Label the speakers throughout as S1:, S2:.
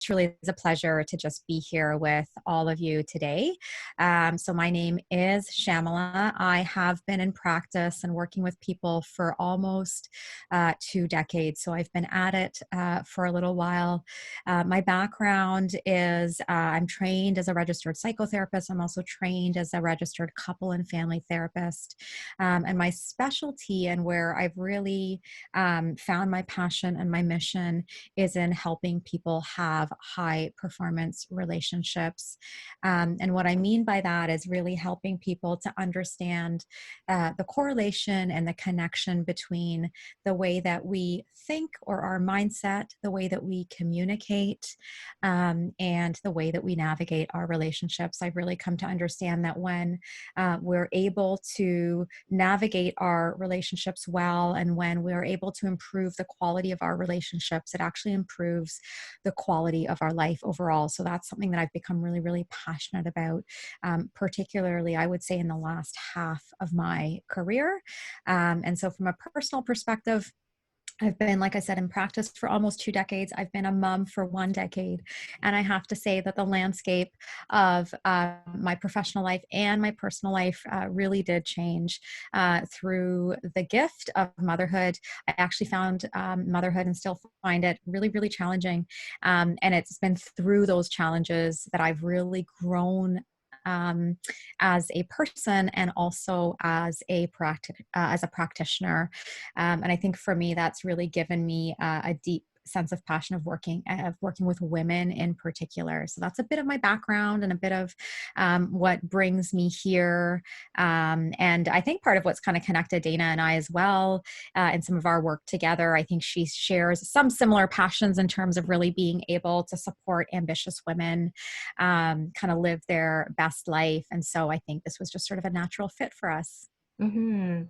S1: truly is a pleasure to just be here with all of you today. So my name is Shyamala. I have been in practice and working with people for almost 2 decades. So I've been at it for a little while. My background is I'm trained as a registered psychotherapist. I'm also trained as a registered couple and family therapist. And my specialty and where I've really found my passion and my mission is in helping people have high performance relationships. And what I mean by that is really helping people to understand the correlation and the connection between the way that we think or our mindset, the way that we communicate, and the way that we navigate our relationships. I've really come to understand that when we're able to navigate our relationships well, and when we're able to improve the quality of our relationships, it actually improves the quality of our life overall. So that's something that I've become really, really passionate about, particularly, I would say, in the last half of my career. And so from a personal perspective, I've been, like I said, in practice for almost 2 decades. I've been a mom for 1 decade. And I have to say that the landscape of my professional life and my personal life really did change through the gift of motherhood. I actually found motherhood and still find it really, really challenging. And it's been through those challenges that I've really grown um, as a person and also as a practitioner. And I think for me, that's really given me a deep sense of passion of working with women in particular. So that's a bit of my background and a bit of what brings me here. And I think part of what's kind of connected Dana and I as well in some of our work together, I think she shares some similar passions in terms of really being able to support ambitious women kind of live their best life. And so I think this was just sort of a natural fit for us.
S2: Mm-hmm.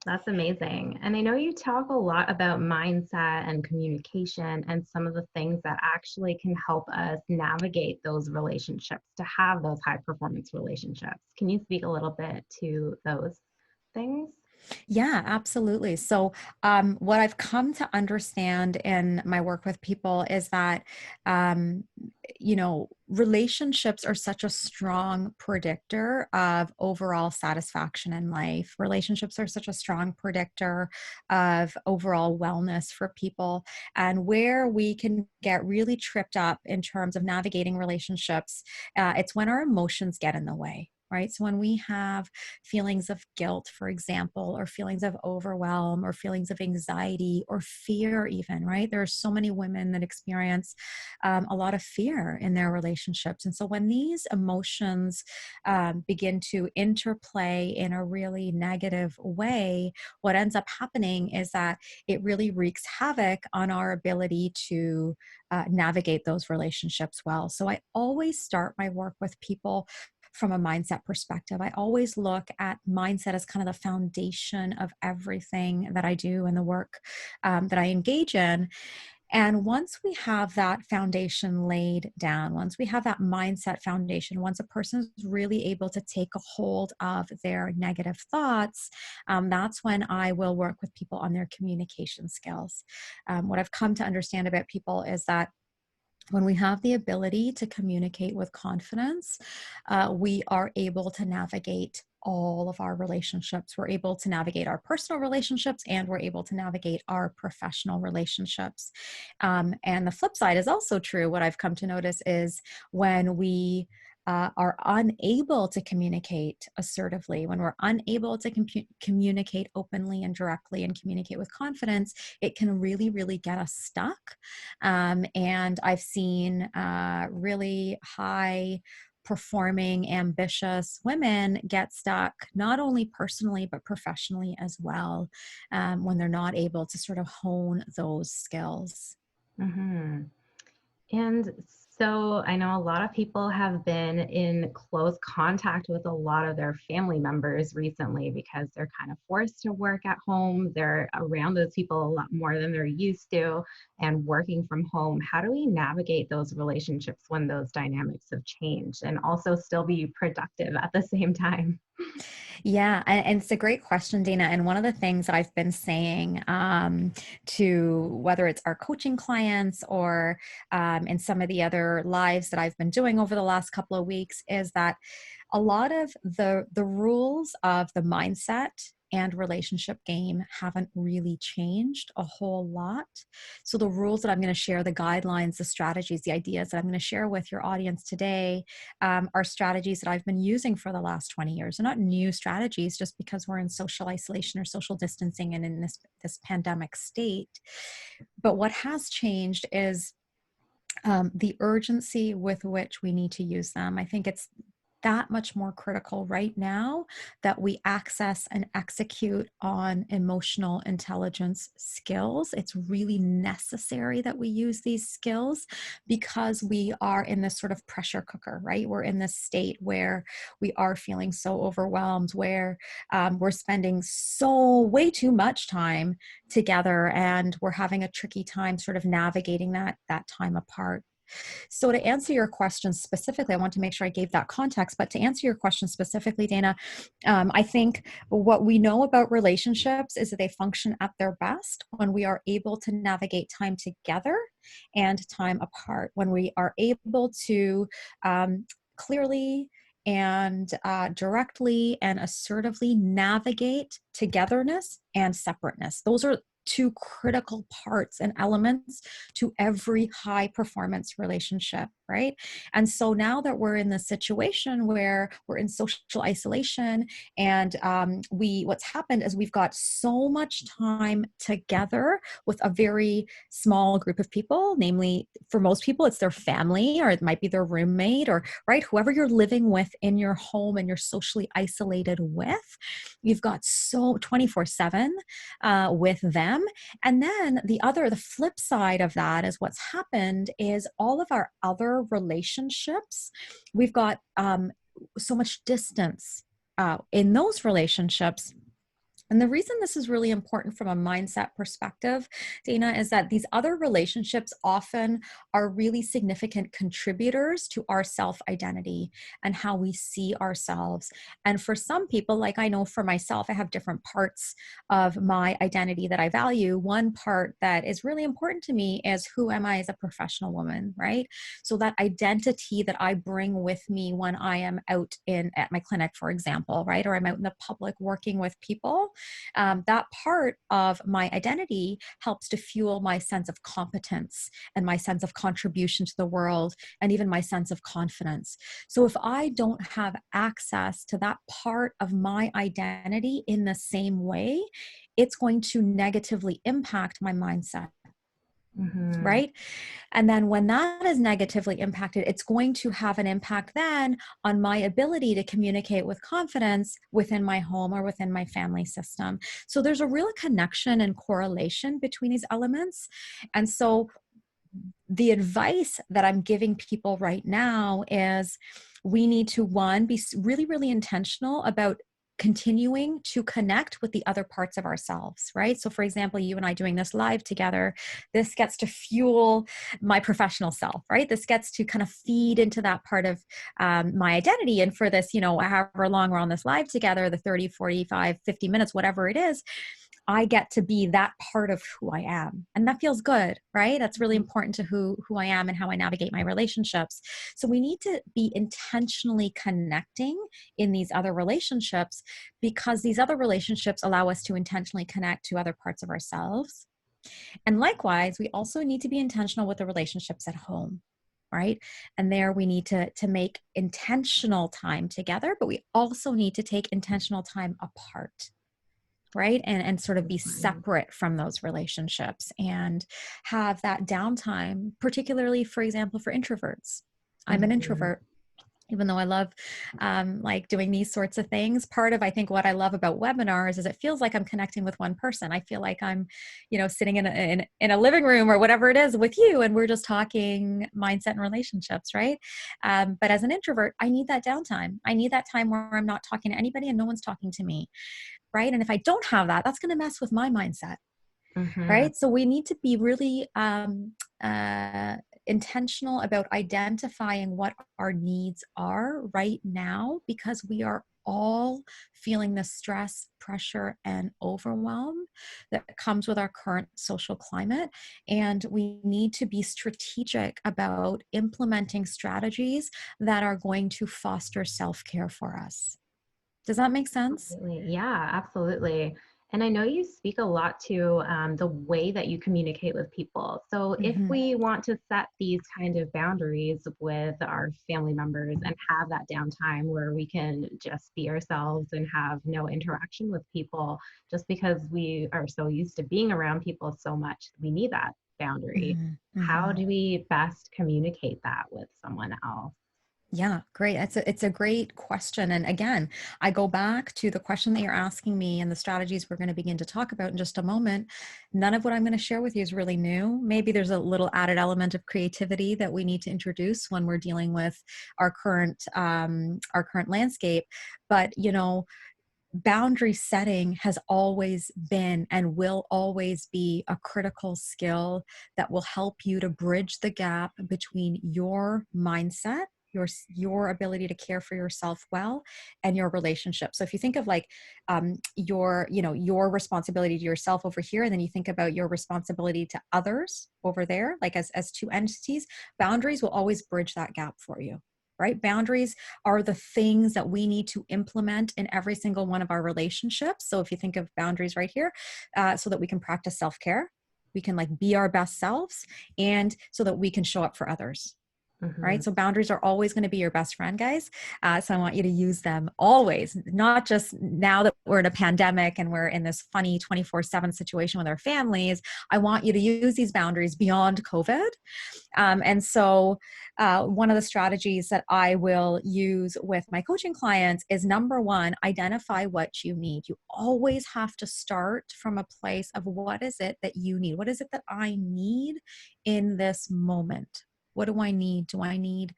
S2: That's amazing. And I know you talk a lot about mindset and communication and some of the things that actually can help us navigate those relationships to have those high performance relationships. Can you speak a little bit to those things?
S1: Yeah, absolutely. So, what I've come to understand in my work with people is that, um, relationships are such a strong predictor of overall satisfaction in life. Relationships are such a strong predictor of overall wellness for people. And where we can get really tripped up in terms of navigating relationships, it's when our emotions get in the way. Right. So when we have feelings of guilt, for example, or feelings of overwhelm, or feelings of anxiety or fear, even, right? There are so many women that experience a lot of fear in their relationships. And so when these emotions begin to interplay in a really negative way, what ends up happening is that it really wreaks havoc on our ability to navigate those relationships well. So I always start my work with people from a mindset perspective. I always look at mindset as kind of the foundation of everything that I do and the work that I engage in. And once we have that foundation laid down, once we have that mindset foundation, once a person is really able to take a hold of their negative thoughts, that's when I will work with people on their communication skills. What I've come to understand about people is that when we have the ability to communicate with confidence, we are able to navigate all of our relationships. We're able to navigate our personal relationships and we're able to navigate our professional relationships. And the flip side is also true. What I've come to notice is when we are unable to communicate assertively, when we're unable to communicate openly and directly and communicate with confidence, it can really, really get us stuck. And I've seen really high performing, ambitious women get stuck, not only personally, but professionally as well, when they're not able to sort of hone those skills.
S2: Mm-hmm. And so I know a lot of people have been in close contact with a lot of their family members recently because they're kind of forced to work at home. They're around those people a lot more than they're used to and working from home. How do we navigate those relationships when those dynamics have changed and also still be productive at the same time?
S1: Yeah, and it's a great question, Dana. And one of the things that I've been saying to whether it's our coaching clients or in some of the other lives that I've been doing over the last couple of weeks is that a lot of the rules of the mindset and relationship game haven't really changed a whole lot. So the rules that I'm going to share, the guidelines, the strategies, the ideas that I'm going to share with your audience today are strategies that I've been using for the last 20 years. They're not new strategies just because we're in social isolation or social distancing and in this pandemic state. But what has changed is the urgency with which we need to use them. I think it's that much more critical right now that we access and execute on emotional intelligence skills. It's really necessary that we use these skills because we are in this sort of pressure cooker, right? We're in this state where we are feeling so overwhelmed, where we're spending way too much time together, and we're having a tricky time sort of navigating that time apart. So to answer your question specifically, I want to make sure I gave that context, but to answer your question specifically, Dana, I think what we know about relationships is that they function at their best when we are able to navigate time together and time apart, when we are able to clearly and directly and assertively navigate togetherness and separateness. Those are two critical parts and elements to every high performance relationship, right? And so now that we're in this situation where we're in social isolation and what's happened is we've got so much time together with a very small group of people, namely for most people, it's their family, or it might be their roommate, or right, whoever you're living with in your home and you're socially isolated with, you've got so 24/7 with them. And then the flip side of that is what's happened is all of our other relationships, we've got so much distance in those relationships. And the reason this is really important from a mindset perspective, Dana, is that these other relationships often are really significant contributors to our self-identity and how we see ourselves. And for some people, like I know for myself, I have different parts of my identity that I value. One part that is really important to me is who am I as a professional woman, right? So that identity that I bring with me when I am out at my clinic, for example, right? Or I'm out in the public working with people, that part of my identity helps to fuel my sense of competence and my sense of contribution to the world and even my sense of confidence. So if I don't have access to that part of my identity in the same way, it's going to negatively impact my mindset.
S2: Mm-hmm.
S1: Right. And then when that is negatively impacted, it's going to have an impact then on my ability to communicate with confidence within my home or within my family system. So there's a real connection and correlation between these elements. And so the advice that I'm giving people right now is we need to, one, be really, really intentional about continuing to connect with the other parts of ourselves, right? So for example, you and I doing this live together, this gets to fuel my professional self, right? This gets to kind of feed into that part of my identity. And for this, however long we're on this live together, the 30, 45, 50 minutes, whatever it is, I get to be that part of who I am. And that feels good, right? That's really important to who I am and how I navigate my relationships. So we need to be intentionally connecting in these other relationships because these other relationships allow us to intentionally connect to other parts of ourselves. And likewise, we also need to be intentional with the relationships at home. Right. And there we need to make intentional time together, but we also need to take intentional time apart, right? And sort of be separate from those relationships and have that downtime, particularly, for example, for introverts. I'm an
S2: Mm-hmm.
S1: introvert. Even though I love like doing these sorts of things, part of I think what I love about webinars is it feels like I'm connecting with one person. I feel like I'm, sitting in a living room or whatever it is with you, and we're just talking mindset and relationships, right? But as an introvert, I need that downtime. I need that time where I'm not talking to anybody and no one's talking to me, right? And if I don't have that, that's going to mess with my mindset,
S2: Mm-hmm.
S1: right? So we need to be really uh, intentional about identifying what our needs are right now, because we are all feeling the stress, pressure, and overwhelm that comes with our current social climate. And we need to be strategic about implementing strategies that are going to foster self-care for us. Does that make sense?
S2: Absolutely. Yeah, absolutely. And I know you speak a lot to the way that you communicate with people. So, if
S1: Mhm.
S2: we want to set these kind of boundaries with our family members and have that downtime where we can just be ourselves and have no interaction with people, just because we are so used to being around people so much, we need that boundary.
S1: Mhm.
S2: How
S1: Mhm.
S2: do we best communicate that with someone else?
S1: Yeah, great. It's a great question. And again, I go back to the question that you're asking me and the strategies we're going to begin to talk about in just a moment. None of what I'm going to share with you is really new. Maybe there's a little added element of creativity that we need to introduce when we're dealing with our current landscape. But boundary setting has always been and will always be a critical skill that will help you to bridge the gap between your mindset, your ability to care for yourself well, and your relationship. So if you think of like your responsibility to yourself over here, and then you think about your responsibility to others over there, like as two entities, boundaries will always bridge that gap for you. Right? Boundaries are the things that we need to implement in every single one of our relationships. So if you think of boundaries right here, so that we can practice self-care, we can like be our best selves, and so that we can show up for others.
S2: Mhm.
S1: Right. So boundaries are always going to be your best friend, guys. So I want you to use them always, not just now that we're in a pandemic and we're in this funny 24/7 situation with our families. I want you to use these boundaries beyond COVID. One of the strategies that I will use with my coaching clients is number one, identify what you need. You always have to start from a place of what is it that you need? What is it that I need in this moment? What do I need? Do I need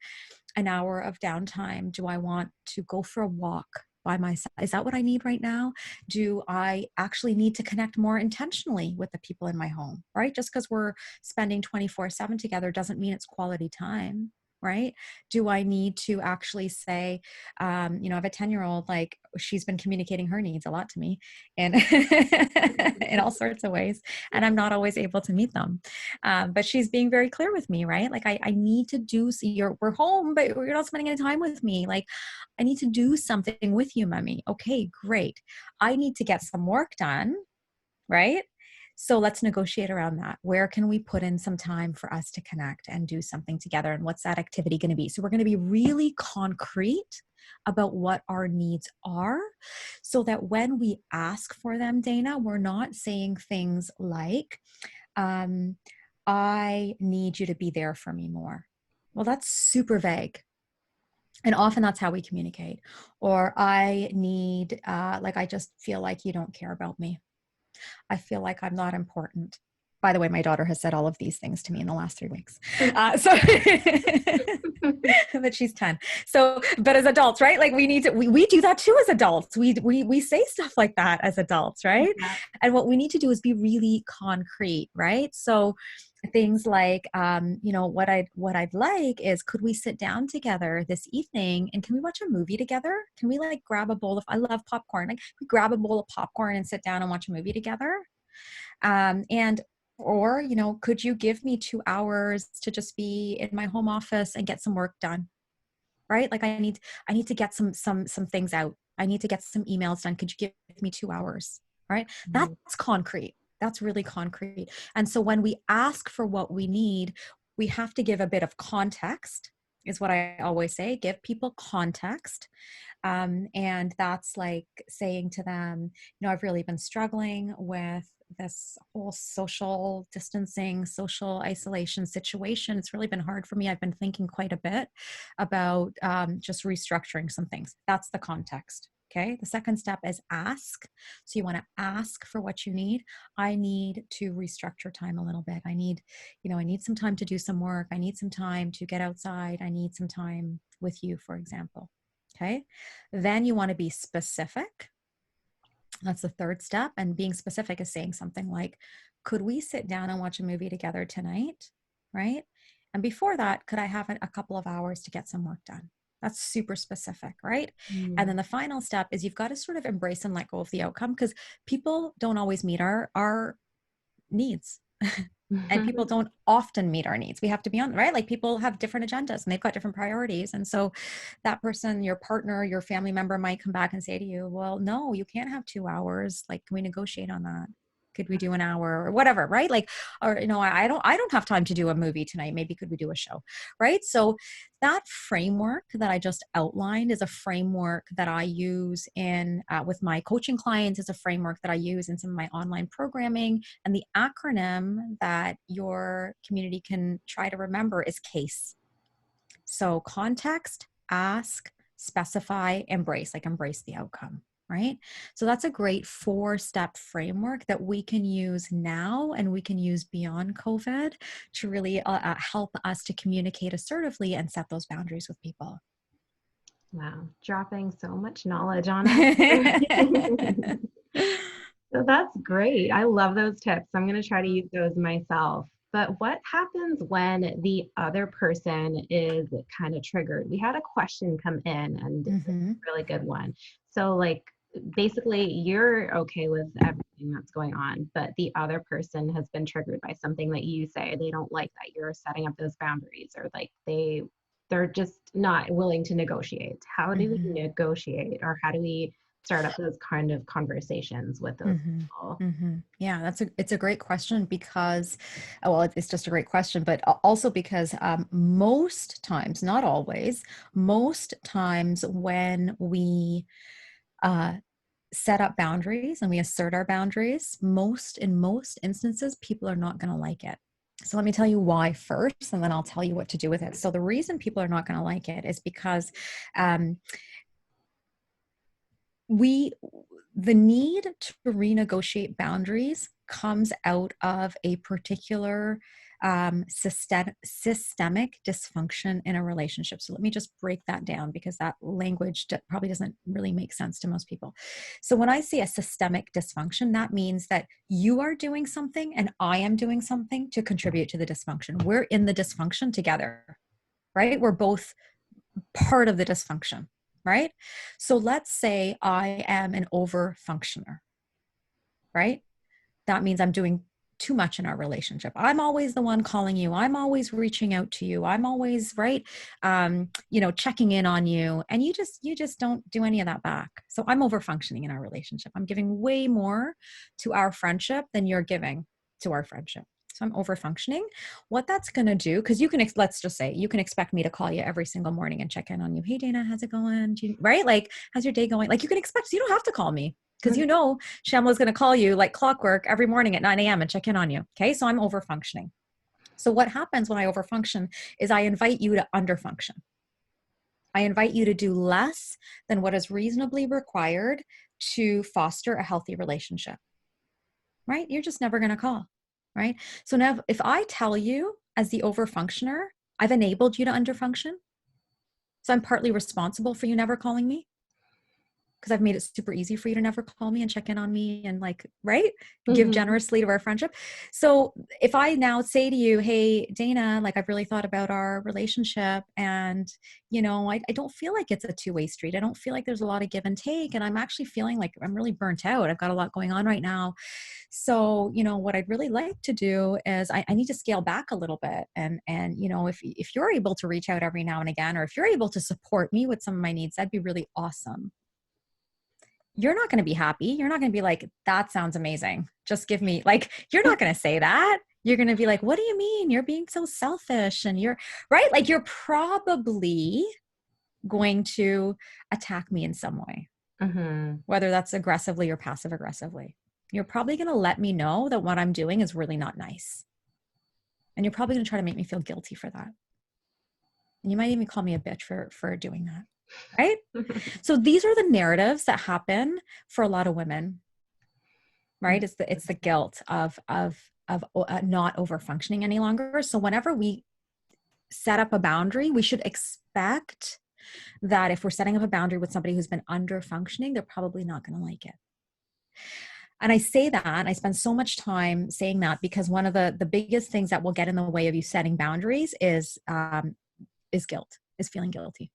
S1: an hour of downtime? Do I want to go for a walk by myself? Is that what I need right now? Do I actually need to connect more intentionally with the people in my home, right? Just because we're spending 24/7 together doesn't mean it's quality time. Right? Do I need to actually say, I have a 10-year-old, like she's been communicating her needs a lot to me and in all sorts of ways. And I'm not always able to meet them. But she's being very clear with me, right? Like I need to do, so we're home, but you're not spending any time with me. Like I need to do something with you, mommy. Okay, great. I need to get some work done, right? So let's negotiate around that. Where can we put in some time for us to connect and do something together? And what's that activity going to be? So we're going to be really concrete about what our needs are so that when we ask for them, Dana, we're not saying things like, um, I need you to be there for me more. Well, that's super vague. And often that's how we communicate. Or I need, I just feel like you don't care about me. I feel like I'm not important. By the way, my daughter has said all of these things to me in the last 3 weeks. So, but she's 10. So, but as adults, right? Like we do that too as adults. We say stuff like that as adults, right?
S2: Yeah.
S1: And what we need to do is be really concrete, right? So, things like, what I'd like is, could we sit down together this evening and can we watch a movie together? Can we like grab a bowl of, I love popcorn. Like we grab a bowl of popcorn and sit down and watch a movie together. And or could you give me 2 hours to just be in my home office and get some work done, right? Like I need to get some things out. I need to get some emails done. Could you give me 2 hours? Right?
S2: Mhm.
S1: That's concrete. That's really concrete. And so when we ask for what we need, we have to give a bit of context, is what I always say. Give people context. And that's like saying to them, I've really been struggling with this whole social distancing, social isolation situation. It's really been hard for me. I've been thinking quite a bit about just restructuring some things. That's the context. Okay. The second step is ask. So you want to ask for what you need. I need to restructure time a little bit. I need some time to do some work. I need some time to get outside. I need some time with you, for example. Okay. Then you want to be specific. That's the third step. And being specific is saying something like, could we sit down and watch a movie together tonight? Right. And before that, could I have a couple of hours to get some work done? That's super specific, right? And
S2: Mm.
S1: then the final step is you've got to sort of embrace and let go of the outcome, because people don't always meet our needs. And people don't often meet our needs. We have to be on, right? Like people have different agendas and they've got different priorities. And so that person, your partner, your family member might come back and say to you, well, no, you can't have 2 hours. Like, can we negotiate on that? Could we do an hour or whatever, right? Like, or, I don't have time to do a movie tonight. Maybe could we do a show, right? So that framework that I just outlined is a framework that I use in with my coaching clients, is a framework that I use in some of my online programming. And the acronym that your community can try to remember is CASE. So context, ask, specify, embrace, like embrace the outcome, right? So that's a great 4-step framework that we can use now and we can use beyond COVID to really help us to communicate assertively and set those boundaries with people.
S2: Wow, dropping so much knowledge on us. So that's great. I love those tips. I'm going to try to use those myself. But what happens when the other person is kind of triggered? We had a question come in, and it's a
S1: Mm-hmm.
S2: really good one. So, like, basically, you're okay with everything that's going on, but the other person has been triggered by something that you say. They don't like that you're setting up those boundaries, or like they're just not willing to negotiate. How do we
S1: Mm-hmm.
S2: negotiate, or how do we start up those kind of conversations with those
S1: Mm-hmm.
S2: people?
S1: Mm-hmm. Yeah, it's a great question because, well, it's just a great question, but also because most times, not always, most times when we uh, set up boundaries and we assert our boundaries, in most instances, people are not going to like it. So let me tell you why first, and then I'll tell you what to do with it. So the reason people are not going to like it is because um, the need to renegotiate boundaries comes out of a particular systemic dysfunction in a relationship. So let me just break that down, because that language probably doesn't really make sense to most people. So when I say a systemic dysfunction, that means that you are doing something and I am doing something to contribute to the dysfunction. We're in the dysfunction together, right? We're both part of the dysfunction, right? So let's say I am an over functioner, right? That means I'm doing too much in our relationship. I'm always the one calling you. I'm always reaching out to you. I'm always right, checking in on you, and you just don't do any of that back. So I'm over functioning in our relationship. I'm giving way more to our friendship than you're giving to our friendship. So I'm over functioning. What that's going to do, because let's just say you can expect me to call you every single morning and check in on you. Hey, Dana, how's it going? Right? Like, how's your day going? Like, you can expect, so you don't have to call me, because Shyamala's going to call you like clockwork every morning at 9 a.m. and check in on you. Okay. So I'm over functioning. So what happens when I over function is I invite you to under function. I invite you to do less than what is reasonably required to foster a healthy relationship, right? You're just never going to call, right? So now if I tell you as the over functioner, I've enabled you to under function. So I'm partly responsible for you never calling me, because I've made it super easy for you to never call me and check in on me and, like, right, give
S2: Mm-hmm.
S1: generously to our friendship. So if I now say to you, hey, Dana, like, I've really thought about our relationship, and, I don't feel like it's a two-way street. I don't feel like there's a lot of give and take. And I'm actually feeling like I'm really burnt out. I've got a lot going on right now. So, what I'd really like to do is I need to scale back a little bit. And, if you're able to reach out every now and again, or if you're able to support me with some of my needs, that'd be really awesome. You're not going to be happy. You're not going to be like, that sounds amazing. Just give me, like, you're not going to say that. You're going to be like, what do you mean? You're being so selfish. And you're right. Like, you're probably going to attack me in some way,
S2: Mm-hmm.
S1: whether that's aggressively or passive aggressively. You're probably going to let me know that what I'm doing is really not nice. And you're probably going to try to make me feel guilty for that. And you might even call me a bitch for doing that. Right? So these are the narratives that happen for a lot of women, right? It's the guilt of not over functioning any longer. So whenever we set up a boundary, we should expect that if we're setting up a boundary with somebody who's been under functioning, they're probably not going to like it. And I say that, I spend so much time saying that, because one of the biggest things that will get in the way of you setting boundaries is guilt, is feeling guilty.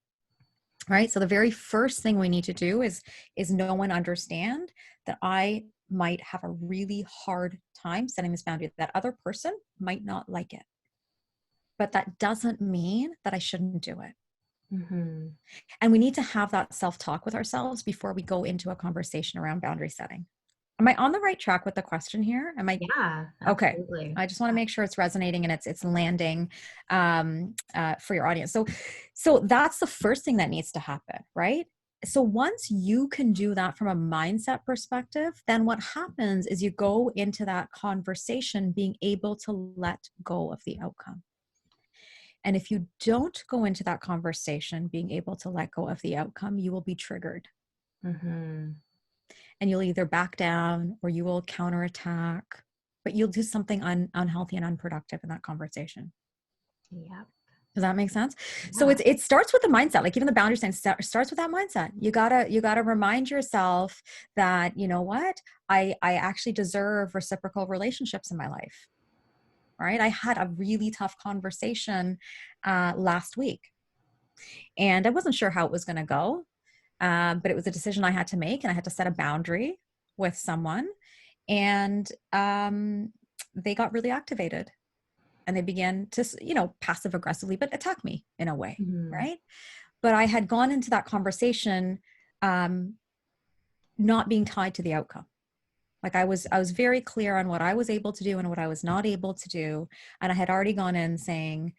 S1: right? So the very first thing we need to do is know and understand that I might have a really hard time setting this boundary. That other person might not like it, but that doesn't mean that I shouldn't do it.
S2: Mm-hmm.
S1: And we need to have that self-talk with ourselves before we go into a conversation around boundary setting. Am I on the right track with the question here? Am I
S2: Yeah,
S1: okay?
S2: absolutely.
S1: I just want to make sure it's resonating and it's landing for your audience. So that's the first thing that needs to happen, right? So once you can do that from a mindset perspective, then what happens is you go into that conversation being able to let go of the outcome. And if you don't go into that conversation being able to let go of the outcome, you will be triggered.
S2: Mm-hmm.
S1: And you'll either back down or you will counterattack, but you'll do something unhealthy and unproductive in that conversation.
S2: Yep.
S1: Does that make sense? So
S2: Yeah.
S1: it starts with the mindset. Like even the boundary sign starts with that mindset. You gotta remind yourself that, you know what, I actually deserve reciprocal relationships in my life. Right? I had a really tough conversation last week, and I wasn't sure how it was going to go, but it was a decision I had to make, and I had to set a boundary with someone, and they got really activated. And they began to, passive aggressively, but attack me in a way,
S2: Mm-hmm.
S1: right? But I had gone into that conversation um, not being tied to the outcome. Like I was very clear on what I was able to do and what I was not able to do, and I had already gone in saying,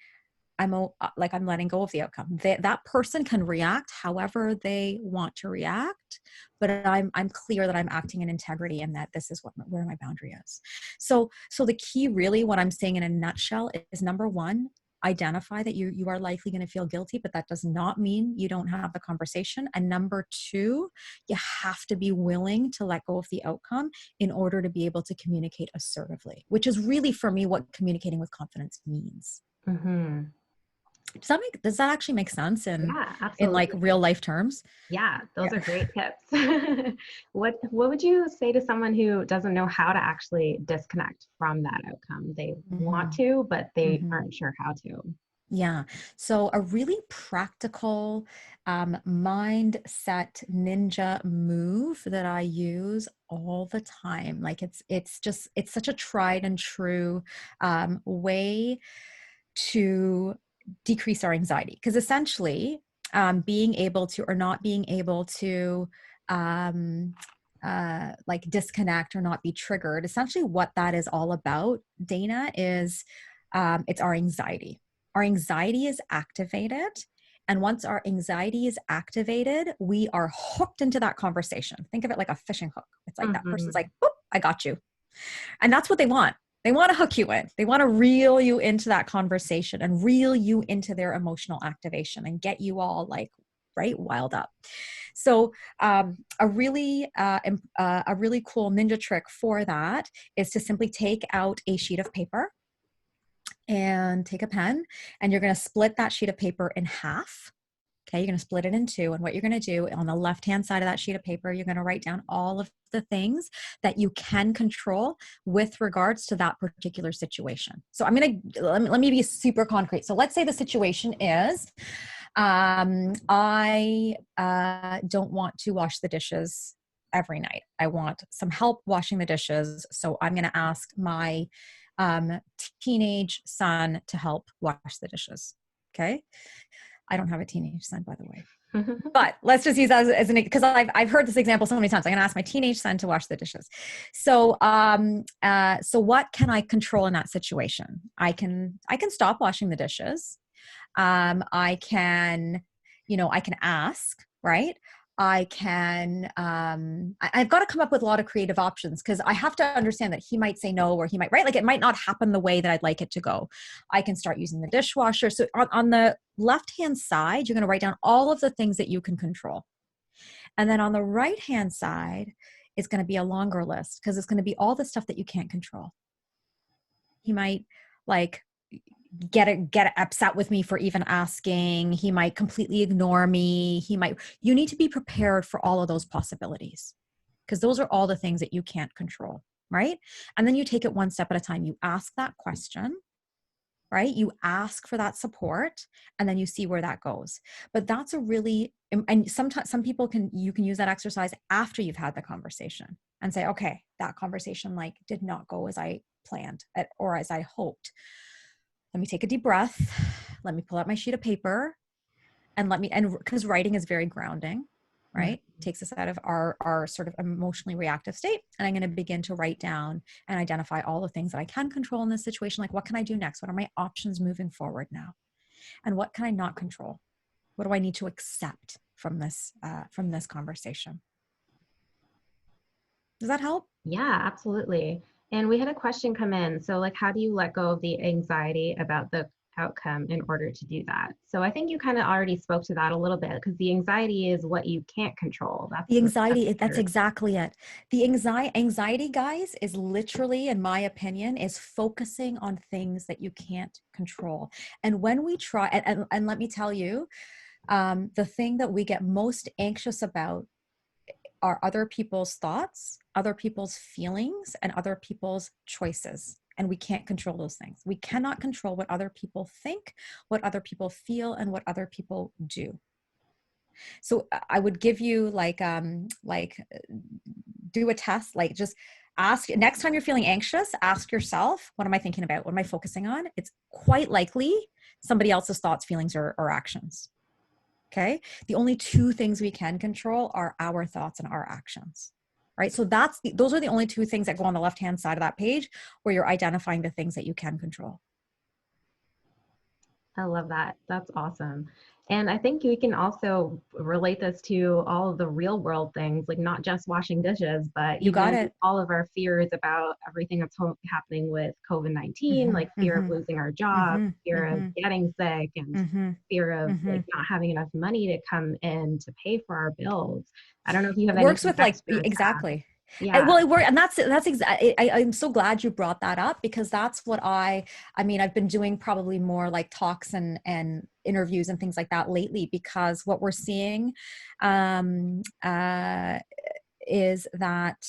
S1: I'm letting go of the outcome. That person can react however they want to react, but I'm clear that I'm acting in integrity and that this is where my boundary is. So the key, really, what I'm saying in a nutshell, is number one, identify that you are likely going to feel guilty, but that does not mean you don't have the conversation. And number two, you have to be willing to let go of the outcome in order to be able to communicate assertively, which is really, for me, what communicating with confidence means.
S2: Mm-hmm.
S1: Does that actually make sense
S2: Yeah,
S1: in like
S2: absolutely.
S1: real life terms?
S2: Yeah, those
S1: Yeah.
S2: are great tips. What would you say to someone who doesn't know how to actually disconnect from that outcome? They want
S1: Hmm.
S2: to, but they
S1: Hmm.
S2: aren't sure how to.
S1: Yeah. So a really practical mindset ninja move that I use all the time. Like it's such a tried and true way to decrease our anxiety. Because essentially, being able to or not being able to um, like disconnect or not be triggered, essentially what that is all about, Dana, is it's our anxiety. Our anxiety is activated. And once our anxiety is activated, we are hooked into that conversation. Think of it like a fishing hook. It's like that person's
S2: Mm-hmm.
S1: like, boop, I got you. And that's what they want. They want to hook you in. They want to reel you into that conversation and reel you into their emotional activation and get you all like, right, wild up. So a really cool ninja trick for that is to simply take out a sheet of paper and take a pen, and you're going to split that sheet of paper in half. Okay, you're going to split it in two. And what you're going to do on the left-hand side of that sheet of paper, you're going to write down all of the things that you can control with regards to that particular situation. So let me be super concrete. So let's say the situation is, I don't want to wash the dishes every night. I want some help washing the dishes. So I'm going to ask my teenage son to help wash the dishes. Okay. I don't have a teenage son, by the way. But let's just use that as an, because I've heard this example so many times. I'm going to ask my teenage son to wash the dishes. So so what can I control in that situation? I can stop washing the dishes. I can, I can ask, right? I can, I've got to come up with a lot of creative options, because I have to understand that he might say no, or he might, right? Like it might not happen the way that I'd like it to go. I can start using the dishwasher. So on the left-hand side, you're going to write down all of the things that you can control. And then on the right-hand side, it's going to be a longer list, because it's going to be all the stuff that you can't control. He might like get upset with me for even asking. He might completely ignore me. You need to be prepared for all of those possibilities, because those are all the things that you can't control, right? And then you take it one step at a time. You ask that question, right? You ask for that support and then you see where that goes. But that's a really, and sometimes some people you can use that exercise after you've had the conversation and say, okay, that conversation like did not go as I planned or as I hoped. Let me take a deep breath. Let me pull out my sheet of paper and because writing is very grounding, right? Takes us out of our sort of emotionally reactive state. And I'm going to begin to write down and identify all the things that I can control in this situation. Like, what can I do next? What are my options moving forward now? And what can I not control? What do I need to accept from this conversation? Does that help?
S2: Yeah, absolutely. And we had a question come in. So, like, how do you let go of the anxiety about the outcome in order to do that? So, I think you kind of already spoke to that a little bit because the anxiety is what you can't control.
S1: The
S2: That's
S1: anxiety, that's
S2: scary.
S1: exactly it. The anxiety, guys, is literally, in my opinion, is focusing on things that you can't control. And when we try, and let me tell you, the thing that we get most anxious about are other people's thoughts, other people's feelings, and other people's choices. And we can't control those things. We cannot control what other people think, what other people feel, and what other people do. So I would give you do a test, like just ask next time you're feeling anxious, ask yourself, what am I thinking about? What am I focusing on? It's quite likely somebody else's thoughts, feelings, or actions. Okay. The only two things we can control are our thoughts and our actions. Right. So those are the only two things that go on the left-hand side of that page where you're identifying the things that you can control.
S2: I love that. That's awesome. And I think we can also relate this to all of the real world things, like not just washing dishes, but
S1: You got
S2: even
S1: it.
S2: all of our fears about everything that's happening with COVID-19,
S1: Mm-hmm,
S2: like fear of
S1: mm-hmm,
S2: losing our job,
S1: mm-hmm,
S2: fear of
S1: mm-hmm,
S2: getting sick, and
S1: mm-hmm,
S2: fear of
S1: mm-hmm.
S2: like not having enough money to come in to pay for our bills. I don't know if you have
S1: Works
S2: anything
S1: with
S2: extra to add.
S1: exactly.
S2: Yeah.
S1: Well, it worked, and that's exactly. I'm so glad you brought that up because that's what I mean, I've been doing probably more like talks and interviews and things like that lately because what we're seeing um, uh, is that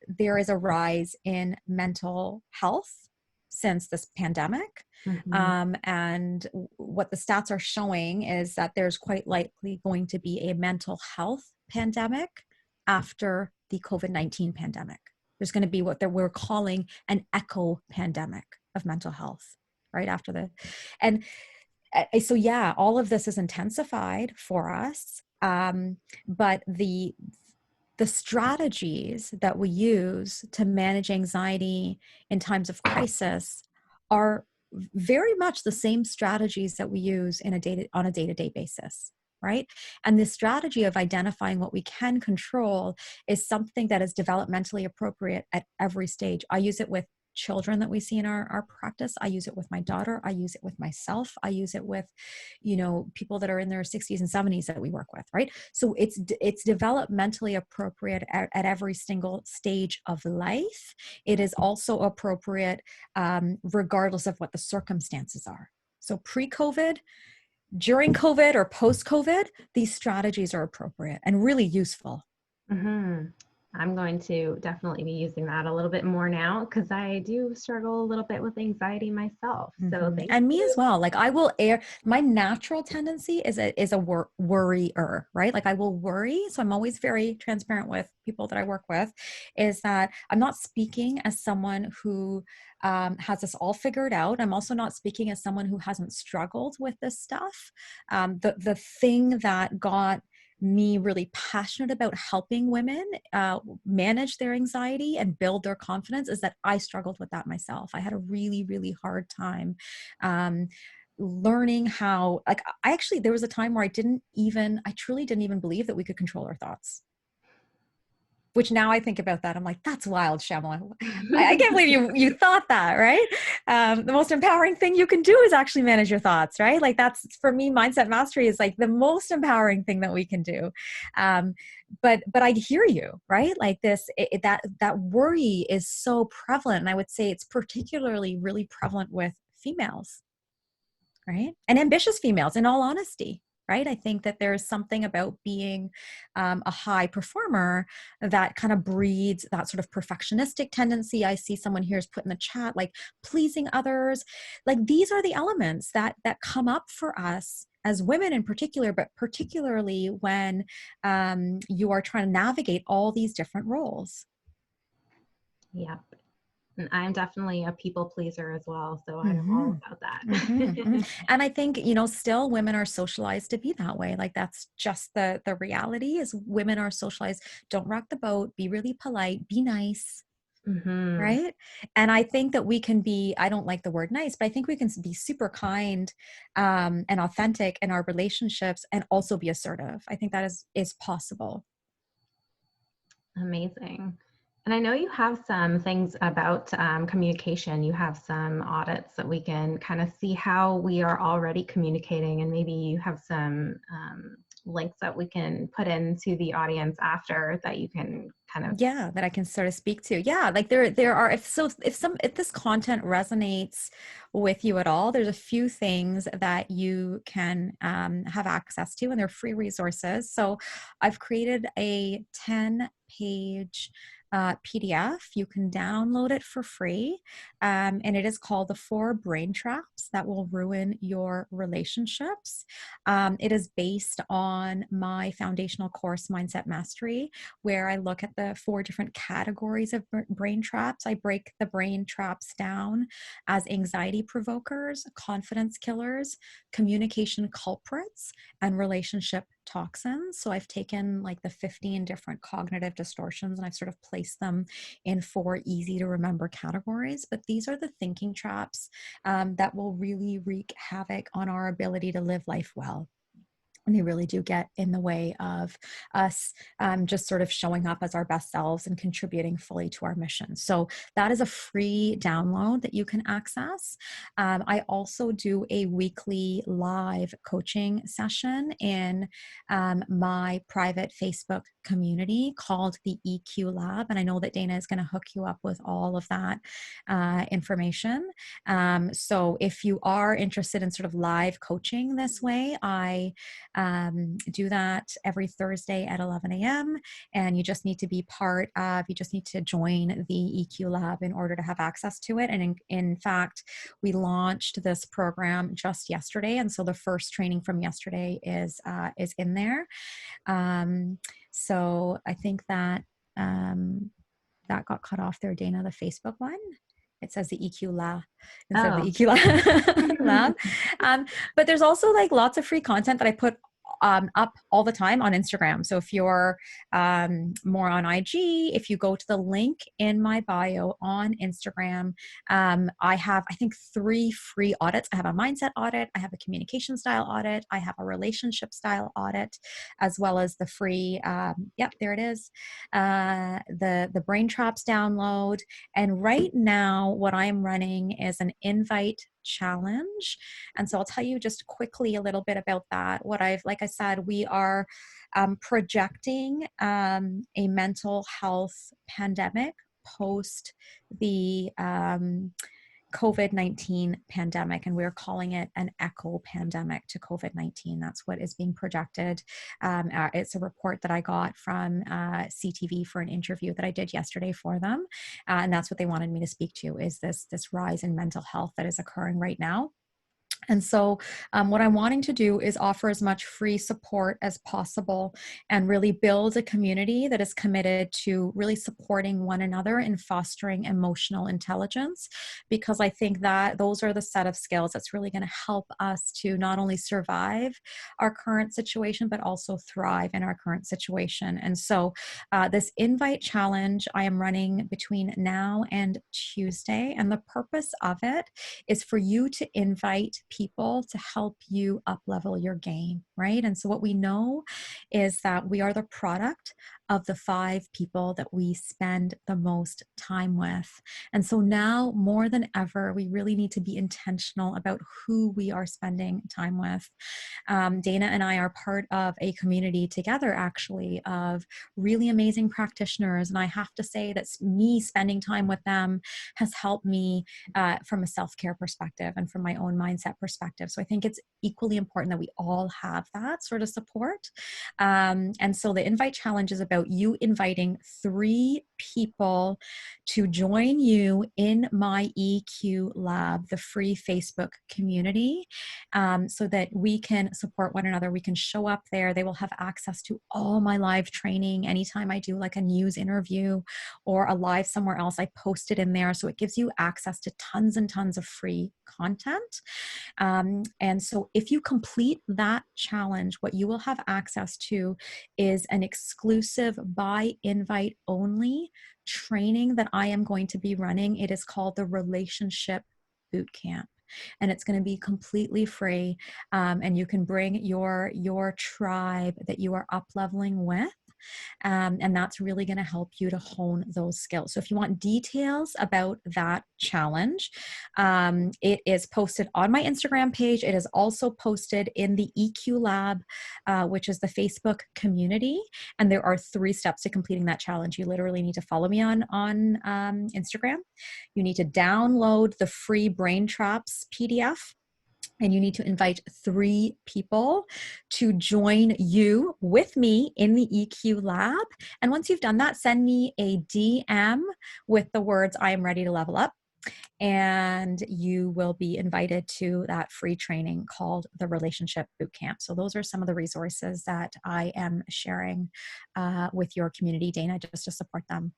S1: there is a rise in mental health since this pandemic.
S2: Hmm.
S1: And what the stats are showing is that there's quite likely going to be a mental health pandemic after the COVID-19 pandemic. There's going to be what we're calling an echo pandemic of mental health right after and so yeah, all of this is intensified for us. But the strategies that we use to manage anxiety in times of crisis are very much the same strategies that we use on a day-to-day basis, right? And the strategy of identifying what we can control is something that is developmentally appropriate at every stage. I use it with children that we see in our practice. I use it with my daughter. I use it with myself. I use it with, people that are in their 60s and 70s that we work with, right? So it's developmentally appropriate at every single stage of life. It is also appropriate regardless of what the circumstances are. So pre-COVID, during COVID, or post-COVID, these strategies are appropriate and really useful.
S2: Hmm. I'm going to definitely be using that a little bit more now because I do struggle a little bit with anxiety myself. So thank
S1: And me
S2: you.
S1: as well. Like I will my natural tendency is a worrier, right? Like I will worry. So I'm always very transparent with people that I work with is that I'm not speaking as someone who has this all figured out. I'm also not speaking as someone who hasn't struggled with this stuff. The thing that got me really passionate about helping women manage their anxiety and build their confidence is that I struggled with that myself. I had a really, really hard time learning how, like, there was a time where I truly didn't even believe that we could control our thoughts. Which now I think about that, I'm like, that's wild, Shyamala. I can't believe you thought that, right? The most empowering thing you can do is actually manage your thoughts, right? Like that's, for me, mindset mastery is like the most empowering thing that we can do. But I hear you, right? Like that worry is so prevalent. And I would say it's particularly really prevalent with females, right? And ambitious females, in all honesty. right? I think that there's something about being a high performer that kind of breeds that sort of perfectionistic tendency. I see someone here is put in the chat, like pleasing others. Like these are the elements that come up for us as women in particular, but particularly when you are trying to navigate all these different roles.
S2: Yep. And I'm definitely a people pleaser as well. So I know
S1: Mm-hmm.
S2: all about
S1: Mm-hmm, mm-hmm.
S2: that.
S1: And I think, you know, still women are socialized to be that way. Like that's just the reality is women are socialized. Don't rock the boat, be really polite, be nice,
S2: Hmm.
S1: right? And I think that we can be, I don't like the word nice, but I think we can be super kind and authentic in our relationships and also be assertive. I think that is possible.
S2: Amazing. And I know you have some things about communication. You have some audits that we can kind of see how we are already communicating, and maybe you have some links that we can put into the audience after that you can kind of.
S1: Yeah, that I can sort of speak to. Yeah, like there are if this content resonates with you at all, there's a few things that you can have access to, and they're free resources. So I've created a 10-page PDF. You can download it for free, and it is called The Four Brain Traps That Will Ruin Your Relationships. It is based on my foundational course, Mindset Mastery, where I look at the four different categories of brain traps. I break the brain traps down as anxiety provokers, confidence killers, communication culprits, and relationship toxins. So I've taken like the 15 different cognitive distortions and I've sort of placed them in four easy to remember categories. But these are the thinking traps that will really wreak havoc on our ability to live life well. And they really do get in the way of us just sort of showing up as our best selves and contributing fully to our mission. So that is a free download that you can access. I also do a weekly live coaching session in my private Facebook community called the EQ Lab. And I know that Dana is going to hook you up with all of that information. So if you are interested in sort of live coaching this way, I do that every Thursday at 11 a.m. And you just need to be you just need to join the EQ Lab in order to have access to it. And in fact, we launched this program just yesterday. And so the first training from yesterday is in there. So I think that that got cut off there, Dana, the Facebook one. It says the EQ Lab instead of the
S2: Oh.
S1: EQ Lab. But there's also like lots of free content that I put up all the time on Instagram. So if you're more on IG, if you go to the link in my bio on Instagram, I have, I think, 3 free audits. I have a mindset audit, I have a communication style audit, I have a relationship style audit, as well as the free, yep, there it is, the Brain Traps download. And right now, what I'm running is an invite challenge. And so I'll tell you just quickly a little bit about that. Like I said, we are projecting a mental health pandemic post the COVID-19 pandemic, and we're calling it an echo pandemic to COVID-19. That's what is being projected. It's a report that I got from CTV for an interview that I did yesterday for them. And that's what they wanted me to speak to, is this rise in mental health that is occurring right now. And so what I'm wanting to do is offer as much free support as possible and really build a community that is committed to really supporting one another in fostering emotional intelligence, because I think that those are the set of skills that's really going to help us to not only survive our current situation, but also thrive in our current situation. And so this invite challenge I am running between now and Tuesday, and the purpose of it is for you to invite people to help you up level your game, right? And so what we know is that we are the product of the 5 people that we spend the most time with. And so now more than ever, we really need to be intentional about who we are spending time with. Dana and I are part of a community together, actually, of really amazing practitioners. And I have to say that me spending time with them has helped me from a self-care perspective and from my own mindset mindset perspective. So I think it's equally important that we all have that sort of support. And so the invite challenge is about you inviting 3 people to join you in my EQ Lab, the free Facebook community, so that we can support one another. We can show up there. They will have access to all my live training. Anytime I do like a news interview or a live somewhere else, I post it in there. So it gives you access to tons and tons of free content. And so if you complete that challenge, what you will have access to is an exclusive by invite only training that I am going to be running. It is called the Relationship Bootcamp. And it's going to be completely free. And you can bring your tribe that you are up leveling with. And that's really going to help you to hone those skills. So if you want details about that challenge, it is posted on my Instagram page. It is also posted in the EQ Lab, which is the Facebook community. And there are 3 steps to completing that challenge. You literally need to follow me on Instagram. You need to download the free Brain Traps PDF. And you need to invite 3 people to join you with me in the EQ Lab. And once you've done that, send me a DM with the words, I am ready to level up. And you will be invited to that free training called the Relationship Bootcamp. So those are some of the resources that I am sharing with your community, Dana, just to support them.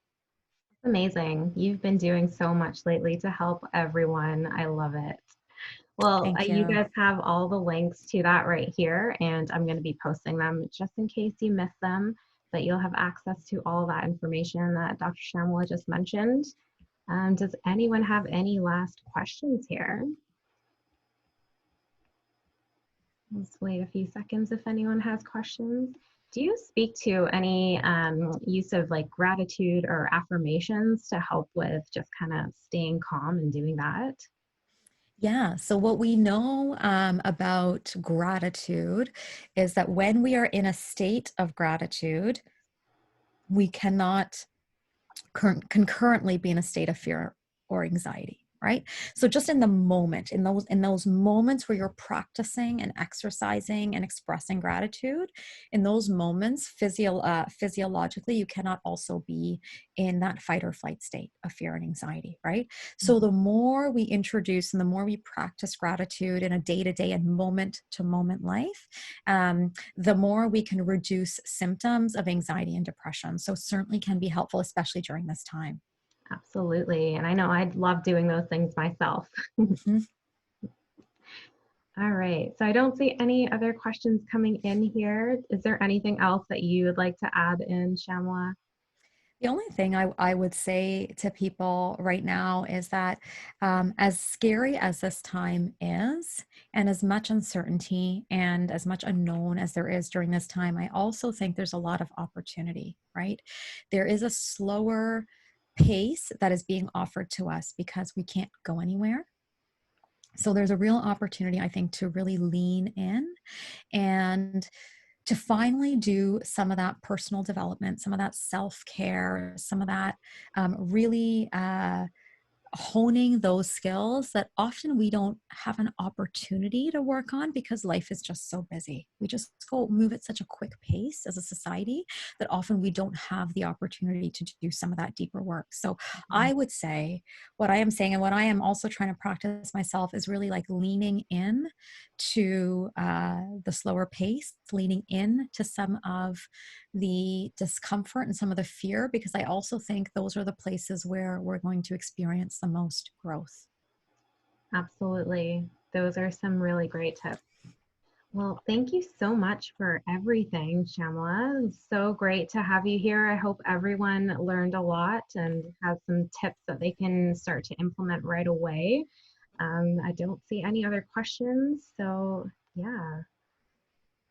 S2: Amazing. You've been doing so much lately to help everyone. I love it. Well,
S1: Thank
S2: you
S1: you.
S2: guys have all the links to that right here, and I'm going to be posting them just in case you miss them, but you'll have access to all that information that Dr. Shyamala just mentioned. Does anyone have any last questions here? Let's wait a few seconds if anyone has questions. Do you speak to any use of like gratitude or affirmations to help with just kind of staying calm and doing that?
S1: Yeah. So, what we know about gratitude is that when we are in a state of gratitude, we cannot concurrently be in a state of fear or anxiety. Right. So just in the moment, in those moments where you're practicing and exercising and expressing gratitude, in those moments, physiologically, you cannot also be in that fight or flight state of fear and anxiety. Right. So the more we introduce and the more we practice gratitude in a day-to-day and moment-to-moment life, the more we can reduce symptoms of anxiety and depression. So certainly can be helpful, especially during this time.
S2: Absolutely. And I know I'd love doing those things myself.
S1: Mhm.
S2: All right. So I don't see any other questions coming in here. Is there anything else that you would like to add in, Shyamala?
S1: The only thing I would say to people right now is that as scary as this time is, and as much uncertainty and as much unknown as there is during this time, I also think there's a lot of opportunity, right? There is a slower pace that is being offered to us because we can't go anywhere. So there's a real opportunity, I think, to really lean in and to finally do some of that personal development, some of that self-care, some of that really honing those skills that often we don't have an opportunity to work on because life is just so busy. We just go move at such a quick pace as a society that often we don't have the opportunity to do some of that deeper work. So I would say what I am saying and what I am also trying to practice myself is really like leaning in to the slower pace, leaning in to some of the discomfort and some of the fear, because I also think those are the places where we're going to experience the most growth.
S2: Absolutely. Those are some really great tips. Well, thank you so much for everything, Shyamala. It's so great to have you here. I hope everyone learned a lot and has some tips that they can start to implement right away. I don't see any other questions, so yeah.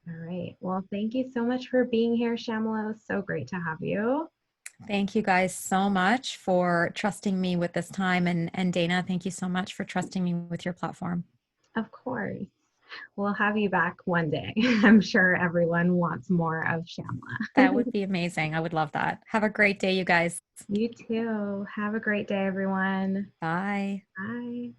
S2: All right. Well, thank you so much for being here, Shyamala. It was so great to have you.
S1: Thank you guys so much for trusting me with this time. And Dana, thank you so much for trusting me with your platform.
S2: Of course. We'll have you back one day. I'm sure everyone wants more of
S1: That
S2: Shyamala.
S1: would be amazing. I would love that. Have a great day, you guys.
S2: You too. Have a great day, everyone.
S1: Bye.
S2: Bye.